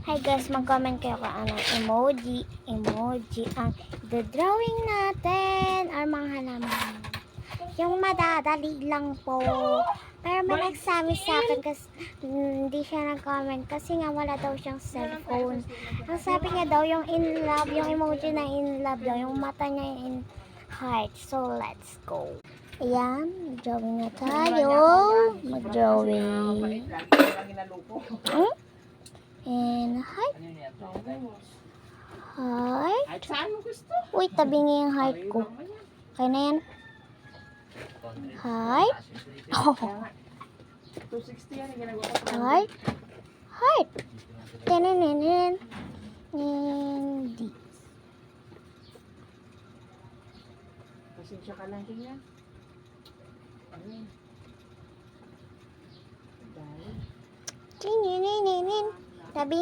Hi guys, mag-comment kayo kung anong emoji ang drawing natin or mga halaman. Yung madadali lang po. Pero may nagsabi sa akin kasi hindi siya nag-comment kasi nga wala daw siyang cellphone. Ang sabi niya daw yung in love, yung emoji na in love daw, yung mata niya in heart. So let's go. Ayan, drawing na tayo. Mag-drawing. And heart. Heart. Saan mo gusto? Uy, tabi niya yung heart ko. Kaya na yan. Heart. Oh. 260 yan, ginagawa ko. Heart. Heart. Tenenenen. And D. Pasensya ka lang din yan. Ayun. Dahil. Tinenenen. Tabi